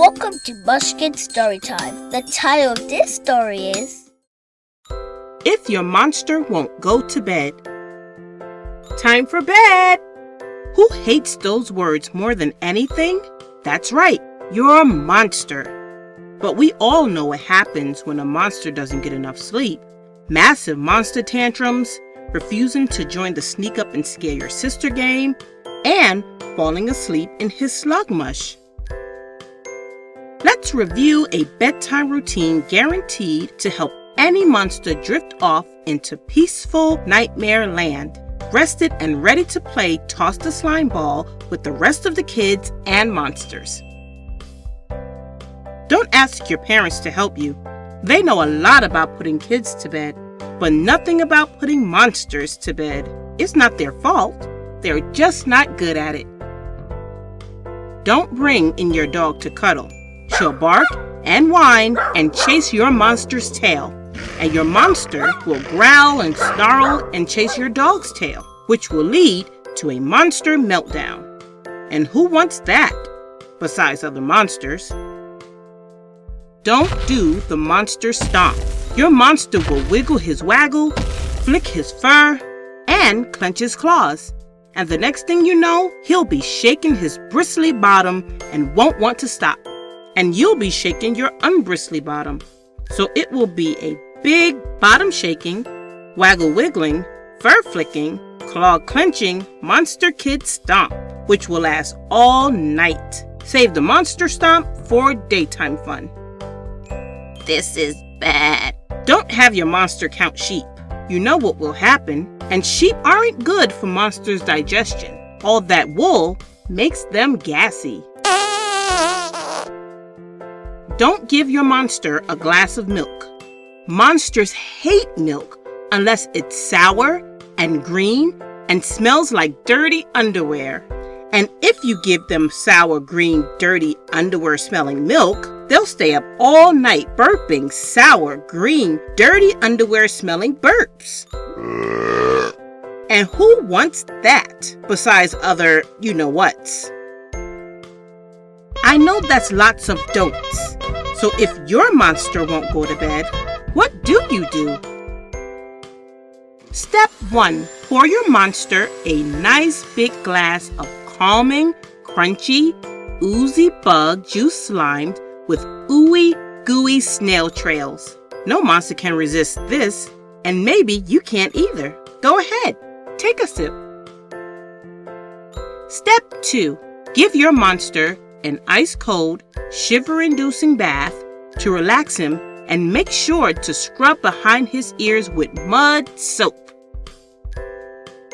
Welcome to Munchkin Storytime. The title of this story is If Your Monster Won't Go to Bed. Time for bed! Who hates those words more than anything? That's right, you're a monster. But we all know what happens when a monster doesn't get enough sleep. Massive monster tantrums, refusing to join the sneak up and scare your sister game, and falling asleep in his slug mush. Let's review a bedtime routine guaranteed to help any monster drift off into peaceful nightmare land, rested and ready to play toss the slime ball with the rest of the kids and monsters. Don't ask your parents to help you. They know a lot about putting kids to bed, but nothing about putting monsters to bed. It's not their fault. They're just not good at it. Don't bring in your dog to cuddle. She'll bark and whine and chase your monster's tail, and your monster will growl and snarl and chase your dog's tail, which will lead to a monster meltdown. And who wants that, besides other monsters? Don't do the monster stomp. Your monster will wiggle his waggle, flick his fur, and clench his claws. And the next thing you know, he'll be shaking his bristly bottom and won't want to stop. And you'll be shaking your unbristly bottom. So it will be a big bottom shaking, waggle wiggling, fur flicking, claw clenching, monster kid stomp, which will last all night. Save the monster stomp for daytime fun. This is bad. Don't have your monster count sheep. You know what will happen, and sheep aren't good for monsters' digestion. All that wool makes them gassy. Don't give your monster a glass of milk. Monsters hate milk unless it's sour and green and smells like dirty underwear. And if you give them sour, green, dirty underwear smelling milk, they'll stay up all night burping sour, green, dirty underwear smelling burps. And who wants that besides other you-know-whats? I know that's lots of don'ts. So if your monster won't go to bed, what do you do? Step 1. Pour your monster a nice big glass of calming, crunchy, oozy bug juice slimed with ooey, gooey snail trails. No monster can resist this, and maybe you can't either. Go ahead, take a sip. Step 2. Give your monster an ice-cold, shiver-inducing bath to relax him, and make sure to scrub behind his ears with mud soap.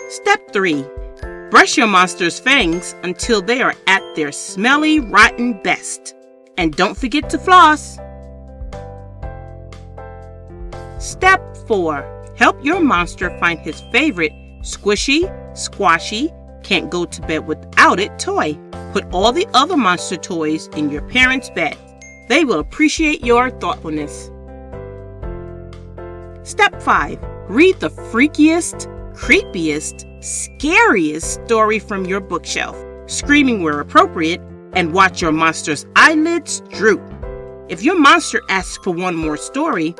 Step 3. Brush your monster's fangs until they are at their smelly, rotten best. And don't forget to floss. Step 4. Help your monster find his favorite squishy, squashy, can't go to bed without it toy. Put all the other monster toys in your parents' bed. They will appreciate your thoughtfulness. Step 5. Read the freakiest, creepiest, scariest story from your bookshelf, screaming where appropriate, and watch your monster's eyelids droop. If your monster asks for one more story,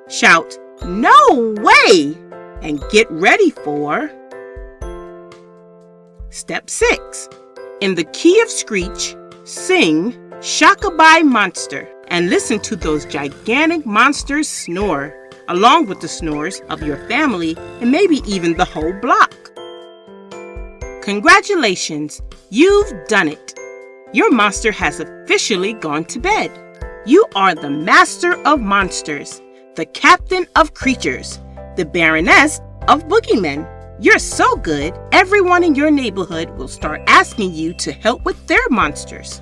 shout, "No way!" and get ready for Step 6. In the key of Screech, sing Shockabye Monster and listen to those gigantic monsters snore, along with the snores of your family and maybe even the whole block. Congratulations, you've done it. Your monster has officially gone to bed. You are the master of monsters, the captain of creatures, the baroness of boogeymen. You're so good, everyone in your neighborhood will start asking you to help with their monsters.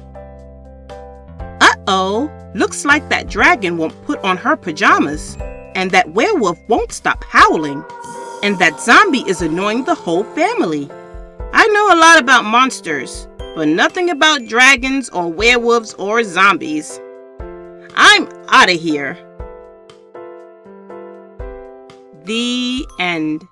Uh-oh, looks like that dragon won't put on her pajamas, and that werewolf won't stop howling, and that zombie is annoying the whole family. I know a lot about monsters, but nothing about dragons or werewolves or zombies. I'm out of here. The end.